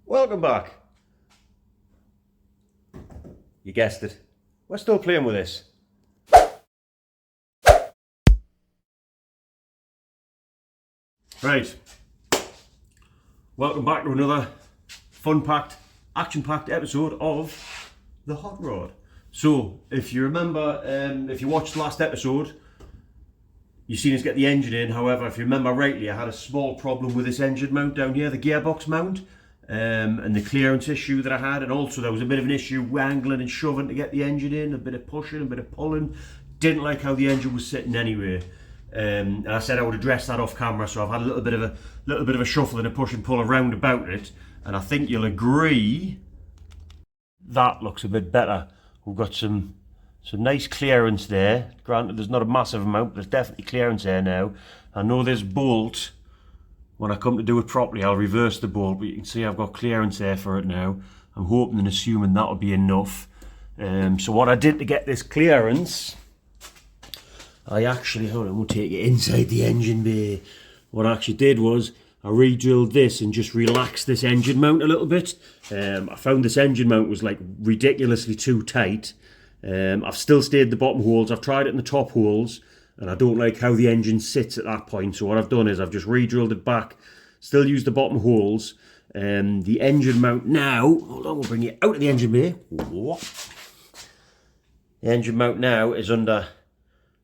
Welcome back. You guessed it. We're still playing with this. Right. Welcome back to another fun-packed, action-packed episode of The Hot Rod. So, if you remember, if you watched the last episode, you've seen us get the engine in. However, if you remember rightly, I had a small problem with this engine mount down here, the gearbox mount, and the clearance issue that I had, and also there was a bit of an issue wangling and shoving to get the engine in, a bit of pushing, a bit of pulling. Didn't like how the engine was sitting anyway. And I said I would address that off camera, so I've had a little bit of a shuffle and a push and pull around about it, and I think you'll agree that looks a bit better. We've got some nice clearance there. Granted, there's not a massive amount, but there's definitely clearance there now. I know this bolt, when I come to do it properly, I'll reverse the bolt, but you can see I've got clearance there for it now. I'm hoping and assuming that'll be enough. So what I did to get this clearance, I actually, hold on, we'll take it inside the engine bay. What I actually did was I re-drilled this and just relaxed this engine mount a little bit. I found this engine mount was like ridiculously too tight. I've still stayed the bottom holes, I've tried it in the top holes, and I don't like how the engine sits at that point. So what I've done is I've just re-drilled it back, still used the bottom holes. The engine mount now, hold on, we'll bring it out of the engine bay. The engine mount now is under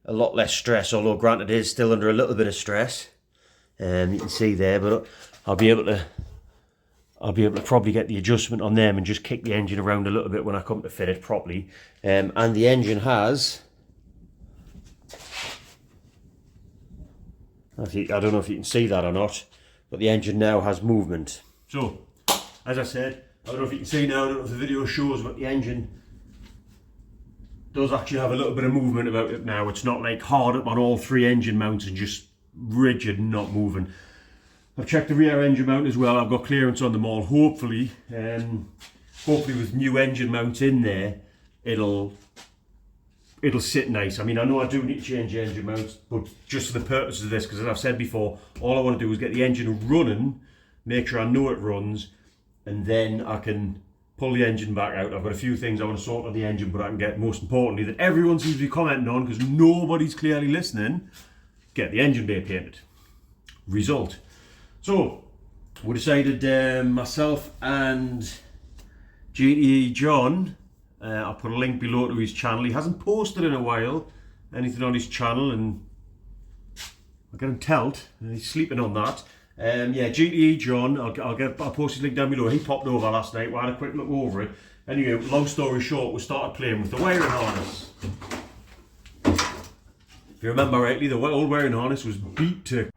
a lot less stress, although granted it is still under a little bit of stress. You can see there, but I'll be able to probably get the adjustment on them and just kick the engine around a little bit when I come to fit it properly. And the engine has, I don't know if you can see that or not, but the engine now has movement. So, as I said, I don't know if you can see now, I don't know if the video shows, but the engine does actually have a little bit of movement about it now. It's not like hard up on all three engine mounts and just rigid and not moving. I've checked the rear engine mount as well. I've got clearance on them all. Hopefully with new engine mounts in there, it'll sit nice. I mean, I know I do need to change the engine mounts, but just for the purposes of this, because as I've said before, all I want to do is get the engine running, make sure I know it runs, and then I can pull the engine back out. I've got a few things I want to sort on the engine, but I can get, most importantly, that everyone seems to be commenting on, because nobody's clearly listening, get the engine bay painted. Result. So, we decided, myself and GTE John, I'll put a link below to his channel. He hasn't posted in a while, anything on his channel, and I'll get him telt, he's sleeping on that. Yeah, GTE John, I'll post his link down below. He popped over last night, we had a quick look over it. Anyway, long story short, we started playing with the wiring harness. If you remember rightly, the old wiring harness was beat to.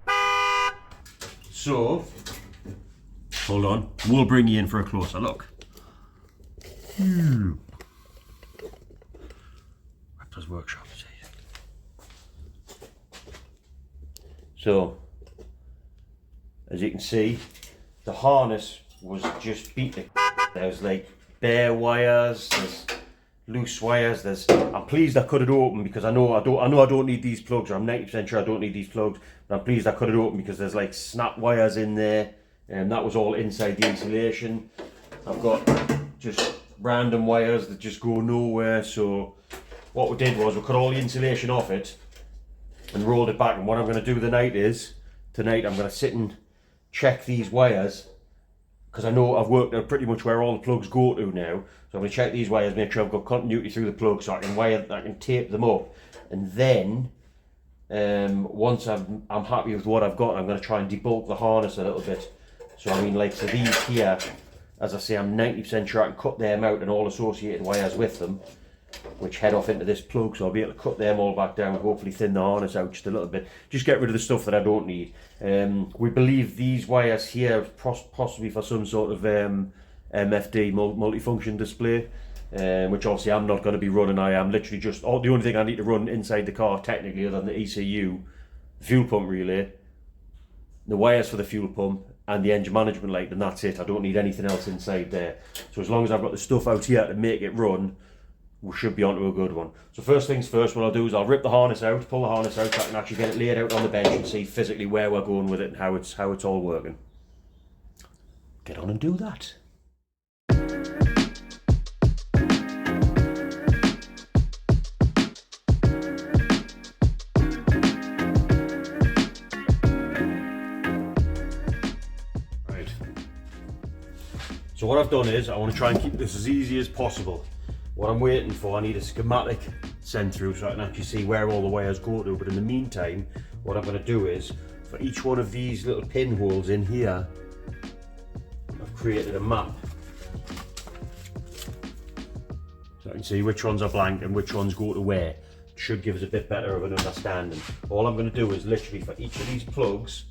So, hold on, we'll bring you in for a closer look. Raptor's Workshop. So, as you can see, the harness was just beat. There's like bare wires, there's loose wires. I'm pleased I cut it open because I know I don't need these plugs, or I'm 90% sure I don't need these plugs. But I'm pleased I cut it open because there's like snap wires in there, and that was all inside the insulation. I've got just random wires that just go nowhere. So what we did was we cut all the insulation off it and rolled it back. And what I'm going to do tonight I'm going to sit and check these wires, because I know I've worked out pretty much where all the plugs go to now. So I'm going to check these wires, make sure I've got continuity through the plugs, so I can tape them up, and then once I'm happy with what I've got, I'm going to try and debulk the harness a little bit. So I mean, like, so these here, as I say, I'm 90% sure I can cut them out and all associated wires with them, which head off into this plug, so I'll be able to cut them all back down, hopefully thin the harness out just a little bit, just get rid of the stuff that I don't need. We believe these wires here possibly for some sort of MFD, multifunction display, which obviously I'm not going to be running. I am literally just, the only thing I need to run inside the car technically, other than the ECU, the fuel pump relay, the wires for the fuel pump, and the engine management light, and that's it. I don't need anything else inside there. So as long as I've got the stuff out here to make it run, we should be onto a good one. So first things first, what I'll do is I'll rip the harness out, pull the harness out, so I can actually get it laid out on the bench and see physically where we're going with it and how it's all working. Get on and do that. So what I've done is, I want to try and keep this as easy as possible. What I'm waiting for, I need a schematic sent through so I can actually see where all the wires go to, but in the meantime, what I'm going to do is, for each one of these little pinholes in here, I've created a map. So I can see which ones are blank and which ones go to where. It should give us a bit better of an understanding. All I'm going to do is literally for each of these plugs,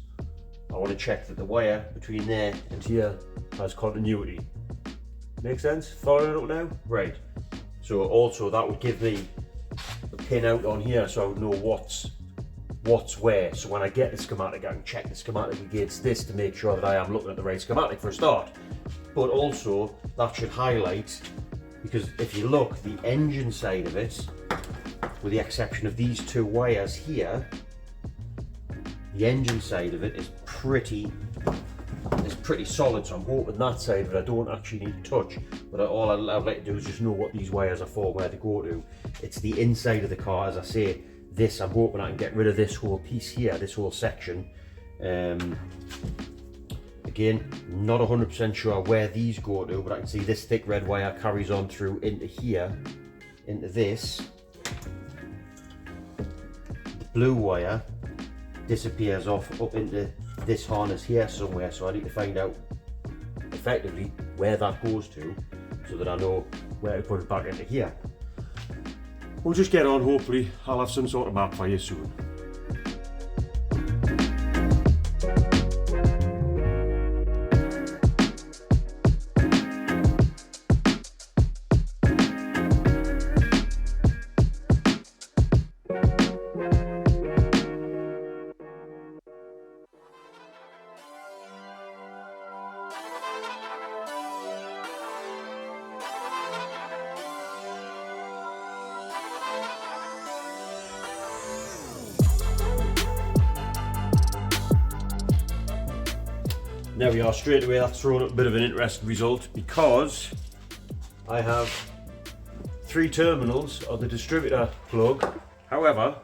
I want to check that the wire between there and here has continuity. Make sense? Following it up now? Right. So also that would give me a pin out on here so I would know what's where. So when I get the schematic, I can check the schematic against this to make sure that I am looking at the right schematic for a start. But also that should highlight, because if you look, the engine side of it, with the exception of these two wires here, the engine side of it is pretty solid, so I'm hoping that side of it I don't actually need to touch, but all I'd like to do is just know what these wires are for, where to go to. It's the inside of the car, as I say, this, I'm hoping I can get rid of this whole piece here, this whole section. Again, not 100% sure where these go to, but I can see this thick red wire carries on through into here, into this. The blue wire disappears off up into this harness here somewhere, so I need to find out effectively where that goes to so that I know where to put it back into here. We'll just get on, hopefully I'll have some sort of map for you soon. There we are, straight away that's thrown up a bit of an interesting result, because I have 3 terminals of the distributor plug. However,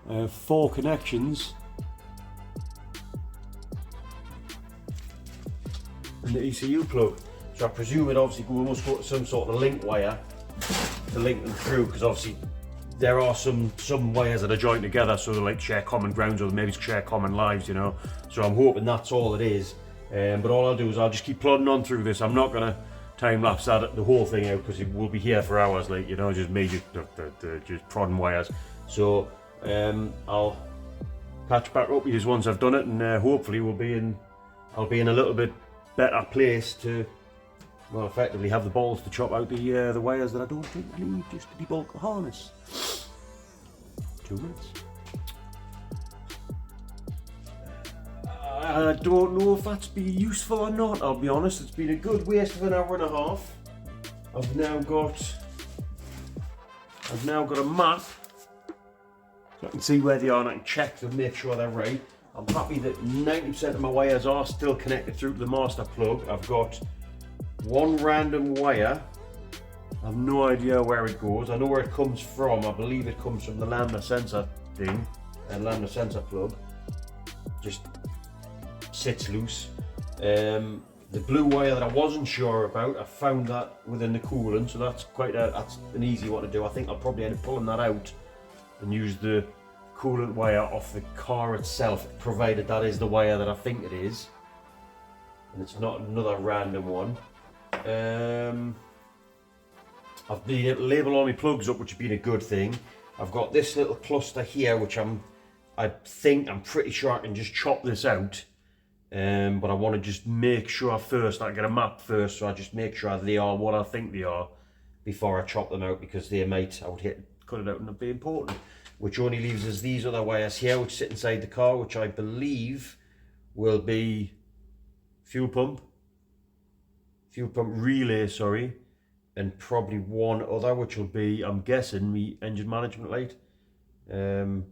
I have 4 connections in the ECU plug. So I presume it obviously must go to some sort of link wire to link them through, because obviously there are some wires that are joined together, so they like share common grounds or maybe share common lives, you know. So I'm hoping that's all it is. But all I'll do is I'll just keep plodding on through this. I'm not gonna time lapse that the whole thing out, because we'll be here for hours, like, you know, just me just prodding wires. So I'll catch back up with you once I've done it, and hopefully I'll be in a little bit better place to, well, effectively have the balls to chop out the wires that I don't think I need, just to debulk the harness. 2 minutes. I don't know if that's been useful or not, I'll be honest. It's been a good waste of an hour and a half. I've now got a map, so I can see where they are and I can check them, make sure they're right. I'm happy that 90% of my wires are still connected through to the master plug. I've got 1 random wire. I've no idea where it goes. I know where it comes from. I believe it comes from the lambda sensor thing, lambda sensor plug. Just sits loose. The blue wire that I wasn't sure about, I found that within the coolant, so that's an easy one to do. I think I'll probably end up pulling that out and use the coolant wire off the car itself, provided that is the wire that I think it is, and it's not another random one. I've been able to label all my plugs up, which has been a good thing. I've got this little cluster here, which I'm pretty sure I can just chop this out. But I want to just make sure first, I get a map first, so I just make sure they are what I think they are before I chop them out, because they might, I would cut it out and it'd be important. Which only leaves us these other wires here, which sit inside the car, which I believe will be fuel pump relay, sorry, and probably one other, which will be, I'm guessing, the engine management light. Depends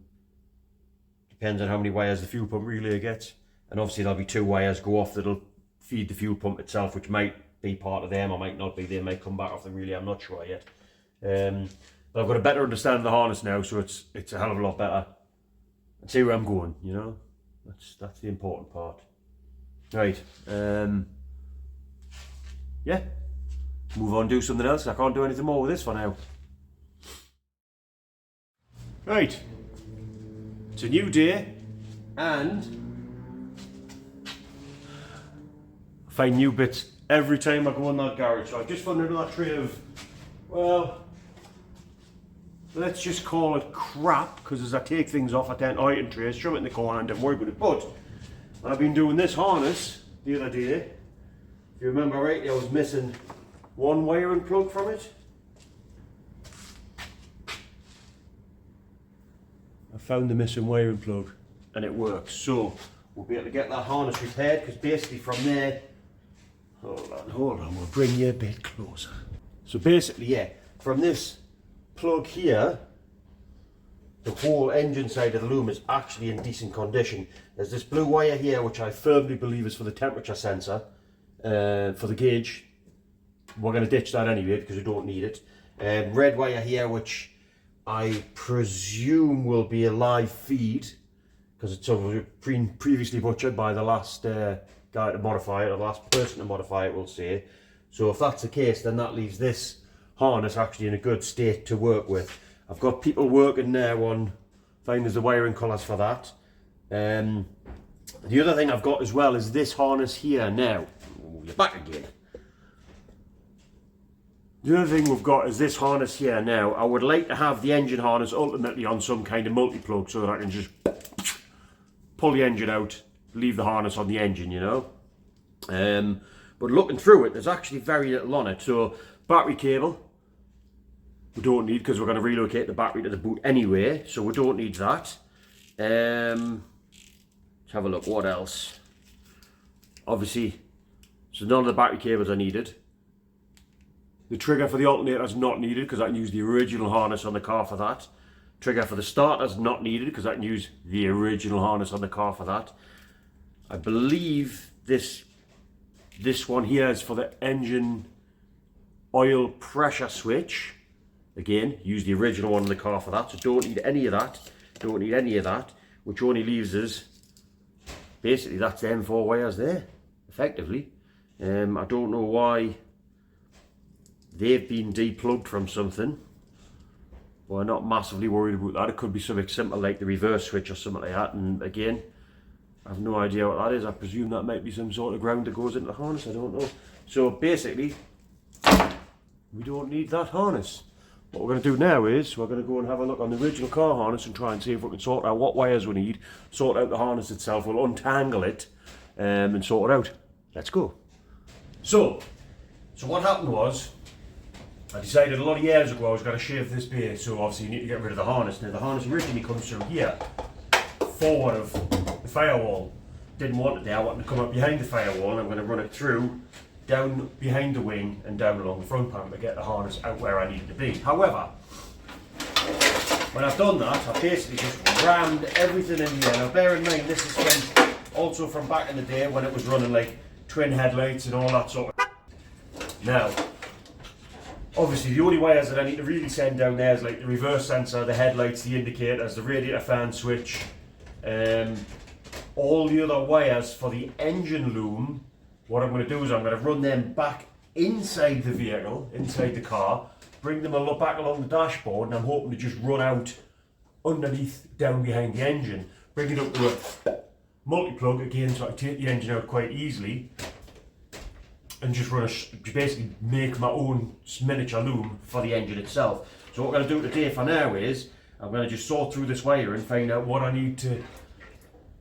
on how many wires the fuel pump relay gets. And obviously there'll be 2 wires go off that'll feed the fuel pump itself, which might be part of them or might not be. They might come back off the relay, I'm not sure yet. But I've got a better understanding of the harness now, so it's a hell of a lot better. And see where I'm going, you know? That's the important part. Right, yeah, move on, do something else. I can't do anything more with this for now. Right, it's a new day, and I find new bits every time I go in that garage. So I've just found another tray of, well, let's just call it crap, because as I take things off, I tend to item trays, shove it in the corner and don't worry about it. But I've been doing this harness the other day. If you remember rightly, I was missing one wiring plug from it. I found the missing wiring plug and it works. So we'll be able to get that harness repaired, because basically from there, hold on, we'll bring you a bit closer. So basically, yeah, from this plug here, the whole engine side of the loom is actually in decent condition. There's this blue wire here, which I firmly believe is for the temperature sensor, for the gauge. We're going to ditch that anyway because we don't need it. Red wire here, which I presume will be a live feed, because it's been previously butchered by the last guy to modify it, or the last person to modify it, we'll say. So if that's the case, then that leaves this harness actually in a good state to work with. I've got people working now on finding the wiring colours for that. The other thing I've got as well is this harness here now. Move you back again. The other thing we've got is this harness here now. I would like to have the engine harness ultimately on some kind of multi-plug, so that I can just pull the engine out, leave the harness on the engine, you know. But looking through it, there's actually very little on it. So battery cable, we don't need, because we're going to relocate the battery to the boot anyway, so we don't need that. Let's have a look, what else? Obviously, so none of the battery cables are needed. The trigger for the alternator is not needed, because I can use the original harness on the car for that. Trigger for the starter is not needed, because I can use the original harness on the car for that. I believe this one here is for the engine oil pressure switch. Again, use the original one in the car for that, so don't need any of that. Don't need any of that, which only leaves us, basically that's them 4 wires there, effectively. I don't know why they've been deplugged from something. Well, I'm not massively worried about that. It could be something simple like the reverse switch or something like that, and again, I have no idea what that is. I presume that might be some sort of ground that goes into the harness, I don't know. So basically, we don't need that harness. What we're going to do now is we're going to go and have a look on the original car harness and try and see if we can sort out what wires we need, sort out the harness itself, we'll untangle it and sort it out. Let's go. So what happened was, I decided a lot of years ago I was going to shave this base, so obviously you need to get rid of the harness. Now the harness originally comes through here, forward of the firewall. Didn't want it there, I wanted to come up behind the firewall, and I'm going to run it through, down behind the wing and down along the front panel to get the harness out where I need it to be. However, when I've done that, I've basically just rammed everything in here. Now bear in mind, this is from, also from back in the day when it was running like twin headlights and all that sort of. Now, obviously the only wires that I need to really send down there is like the reverse sensor, the headlights, the indicators, the radiator fan switch, all the other wires for the engine loom. What I'm going to do is I'm going to run them back inside the vehicle, inside the car, bring them back along the dashboard, and I'm hoping to just run out underneath, down behind the engine, bring it up to a multi-plug again so I can take the engine out quite easily, and just basically make my own miniature loom for the engine itself. So what I'm going to do today for now is, I'm going to just sort through this wire and find out what I need to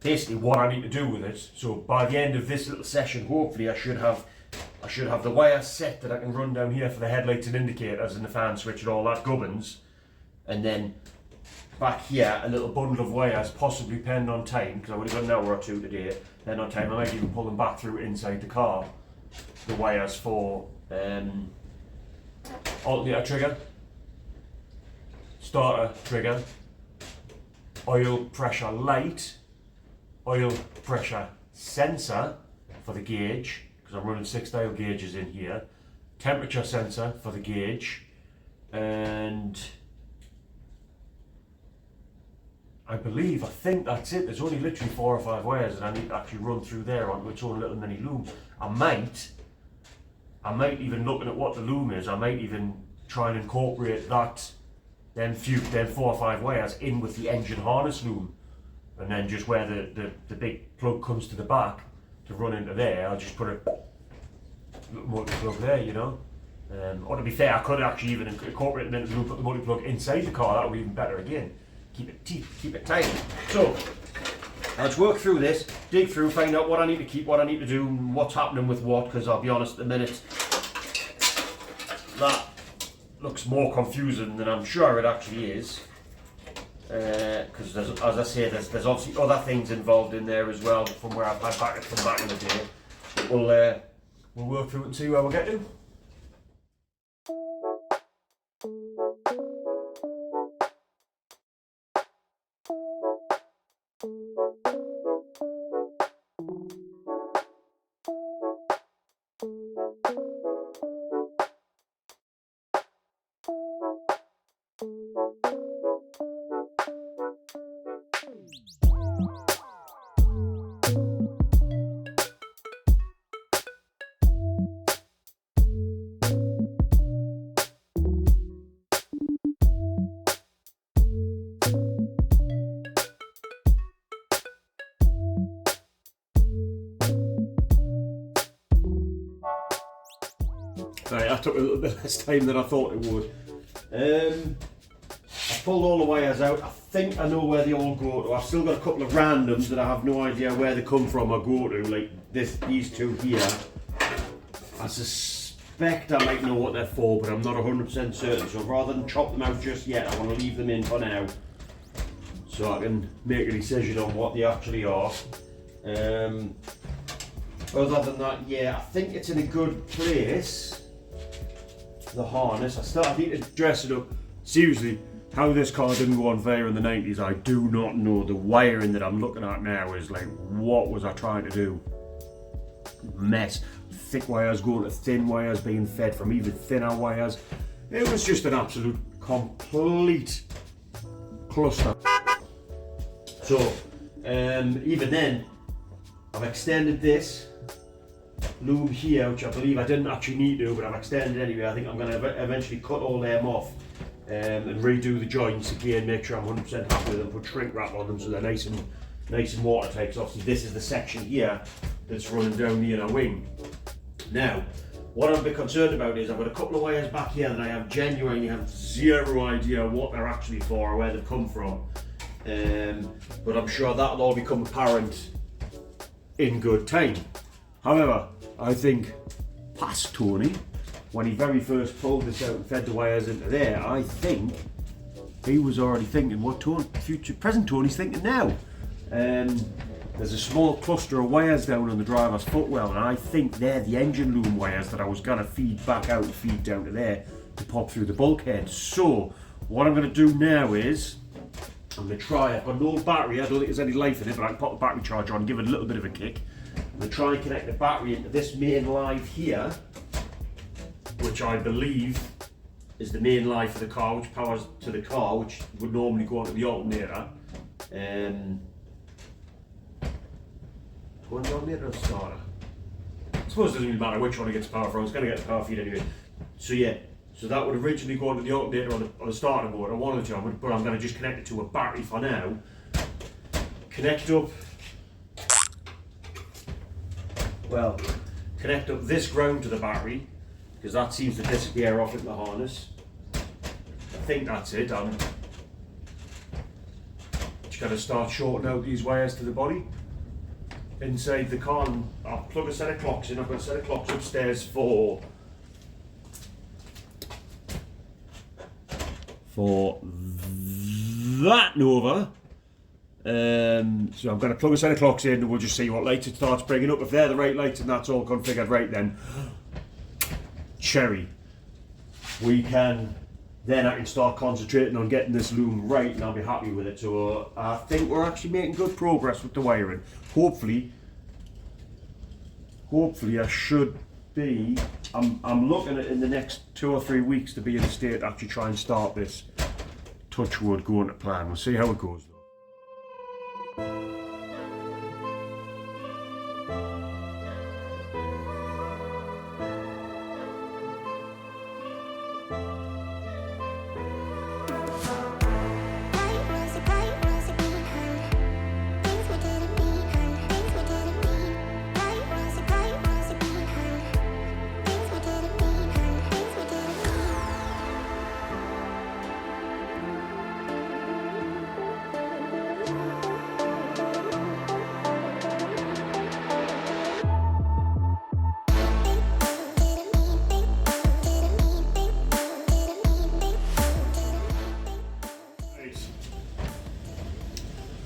do with it. So by the end of this little session, hopefully I should have the wire set that I can run down here for the headlights and indicators and the fan switch and all that gubbins. And then back here, a little bundle of wires, possibly depending on time, because I would have got an hour or two today. Then on time I might even pull them back through inside the car. The wires for alternator trigger, starter trigger, oil pressure light, oil pressure sensor for the gauge, because I'm running 6 dial gauges in here, temperature sensor for the gauge, and I think that's it. There's only literally 4 or 5 wires and I need to actually run through there onto its own little mini loom. I might even, looking at what the loom is, I might even try and incorporate that, then 4 or 5 wires in with the engine harness loom. And then just where the big plug comes to the back to run into there, I'll just put a little multi-plug there, you know. Or to be fair, I could actually even incorporate them into the loom, put the multi-plug inside the car, that would be even better again. Keep it tight. So, let's work through this, dig through, find out what I need to keep, what I need to do, what's happening with what, because I'll be honest, at the minute, that looks more confusing than I'm sure it actually is. Because as I say, there's obviously other things involved in there as well from where I've had back from back in the day. But we'll work through it and see where we'll get to. Right, that took a little bit less time than I thought it would. I pulled all the wires out. I think I know where they all go to. I've still got a couple of randoms that I have no idea where they come from or go to, like these two here. I suspect I might know what they're for, but I'm not 100% certain. So rather than chop them out just yet, I want to leave them in for now, so I can make a decision on what they actually are. Other than that, yeah, I think it's in a good place. The harness, I need to dress it up. Seriously, how this car didn't go on fire in the 90s, I do not know. The wiring that I'm looking at now is like, what was I trying to do? Mess. Thick wires going to thin wires, being fed from even thinner wires. It was just an absolute complete cluster. So, even then, I've extended this loom here, which I believe I didn't actually need to, but I've extended anyway. I think I'm going to eventually cut all them off and redo the joints again, make sure I'm 100% happy with them, put shrink wrap on them so they're nice and watertight. So obviously this is the section here that's running down the inner wing. Now, what I'm a bit concerned about is I've got a couple of wires back here that I genuinely have zero idea what they're actually for or where they've come from. But I'm sure that'll all become apparent in good time. However, I think past Tony, when he very first pulled this out and fed the wires into there, I think he was already thinking what present Tony's thinking now. There's a small cluster of wires down on the driver's footwell, and I think they're the engine loom wires that I was going to feed back out and feed down to there to pop through the bulkhead. So what I'm going to do now is I'm going to try, I've got an old battery, I don't think there's any life in it, but I can pop the battery charger on, give it a little bit of a kick. I'm going to try and connect the battery into this main live here, which I believe is the main live for the car, which powers to the car, which would normally go onto the alternator. Go on the alternator or the starter? I suppose it doesn't really matter which one it gets power from, it's going to get the power feed anyway. So yeah, so that would originally go onto the alternator on the starter motor, one of the two, but I'm going to just connect it to a battery for now. Connect up this ground to the battery, because that seems to disappear off into the harness. I think that's it. I'm just going to start shorting out these wires to the body. Inside the car, and I'll plug a set of clocks in. I've got a set of clocks upstairs for that Nova. So I'm going to plug a set of clocks in and we'll just see what lights it starts bringing up. If they're the right lights and that's all configured right, then cherry. Then I can start concentrating on getting this loom right and I'll be happy with it. So I think we're actually making good progress with the wiring. Hopefully I should be, I'm looking at in the next 2 or 3 weeks to be in a state to actually try and start this, touch wood, going to plan. We'll see how it goes though.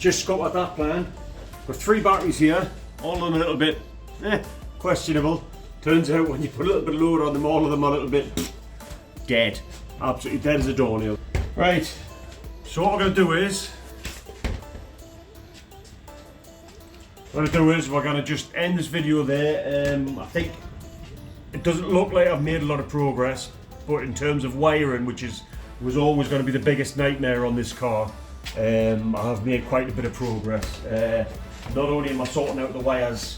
just got at that plan. Got 3 batteries here, all of them a little bit questionable. Turns out when you put a little bit of load on them, all of them are a little bit dead. Absolutely dead as a doornail. Right, so what we're going to do is, we're going to just end this video there. I think it doesn't look like I've made a lot of progress, but in terms of wiring, which was always going to be the biggest nightmare on this car, I have made quite a bit of progress. Not only am I sorting out the wires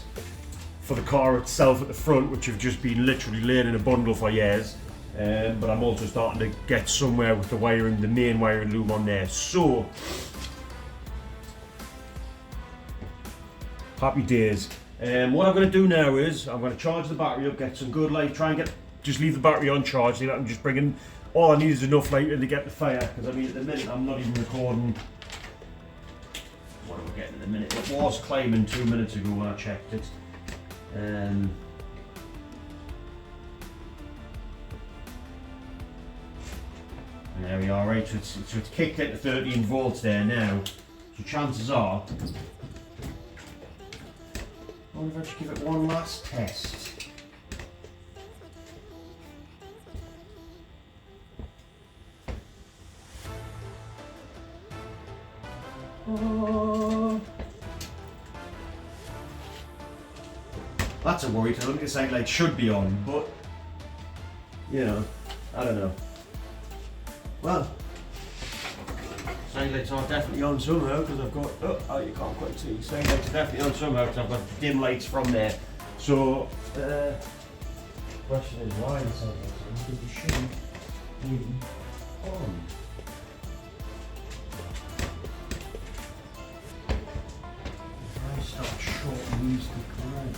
for the car itself at the front, which have just been literally laying in a bundle for years, but I'm also starting to get somewhere with the wiring, the main wiring loom on there. So, happy days. What I'm going to do now is I'm going to charge the battery up, get some good light, try and just leave the battery on charge so that I'm just bringing, all I need is enough light to get the fire, because I mean at the minute I'm not even recording. What are we getting at the minute? It was climbing 2 minutes ago when I checked it. There we are, right, so it's kicked into 13 volts there now, so chances are, I wonder if I should give it one last test. Oh. That's a worry, because I think the side light should be on, but, you know, I don't know. Well, side lights are definitely on somehow, because I've got, oh, you can't quite see, side lights are definitely on somehow, because I've got dim lights from there. So, the question is why the side lights are on, because they shouldn't be on. If I start short and use the ground,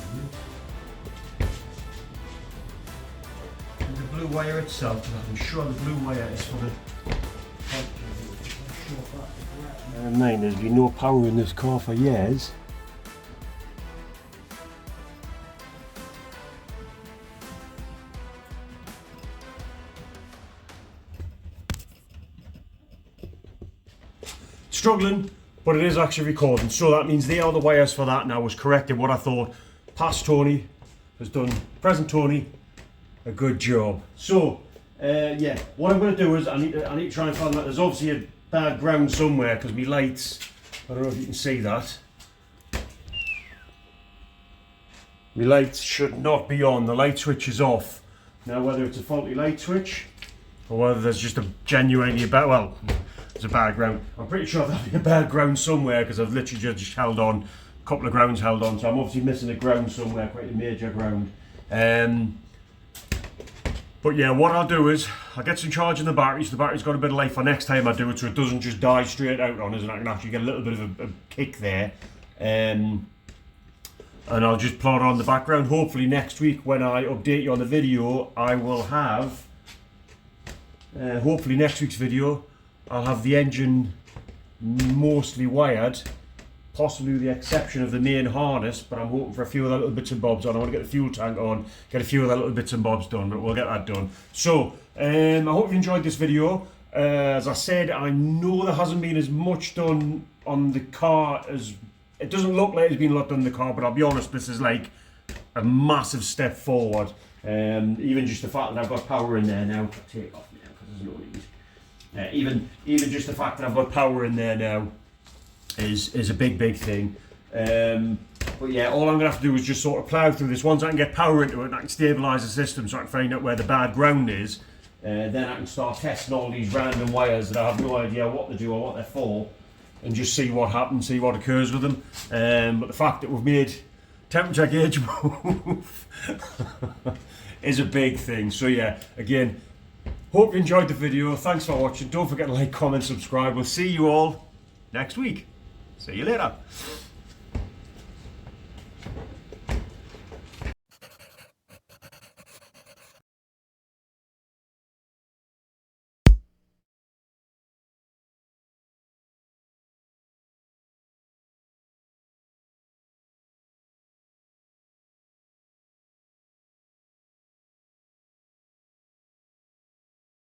and the blue wire itself, because I'm sure the blue wire is for the mind, there's been no power in this car for years. Struggling, but it is actually recording, so that means they are the wires for that now. Was corrected what I thought. Past Tony has done, present Tony, a good job. So yeah, what I'm going to do is I need to try and find that. There's obviously a bad ground somewhere, because my lights, I don't know if you can see that, my lights should not be on. The light switch is off. Now whether it's a faulty light switch or whether there's just a genuinely bad, well, there's a bad ground. I'm pretty sure there'll be a bad ground somewhere, because I've literally just held on, a couple of grounds held on, so I'm obviously missing a ground somewhere, quite a major ground. But yeah, what I'll do is I'll get some charge in the battery, so the battery's got a bit of life for next time I do it, so it doesn't just die straight out on us, and I can actually get a little bit of a kick there. And I'll just plot on the background. Hopefully next week when I update you on the video, I will have, hopefully next week's video, I'll have the engine mostly wired, possibly with the exception of the main harness, but I'm hoping for a few of the little bits and bobs on. I want to get the fuel tank on, get a few of the little bits and bobs done, but we'll get that done. So, I hope you enjoyed this video. As I said, I know there hasn't been as much done on the car as, it doesn't look like there's been a lot done on the car, but I'll be honest, this is like a massive step forward. Even just the fact that I've got power in there now, I'll take it off now because there's no need. Even just the fact that I've got power in there now is a big thing. But yeah, all I'm going to have to do is just sort of plough through this. Once I can get power into it and I can stabilise the system so I can find out where the bad ground is, then I can start testing all these random wires that I have no idea what they do or what they're for, and just see what happens, see what occurs with them. But the fact that we've made temperature gauge move is a big thing. So yeah, again, hope you enjoyed the video. Thanks for watching. Don't forget to like, comment, subscribe. We'll see you all next week. See you later.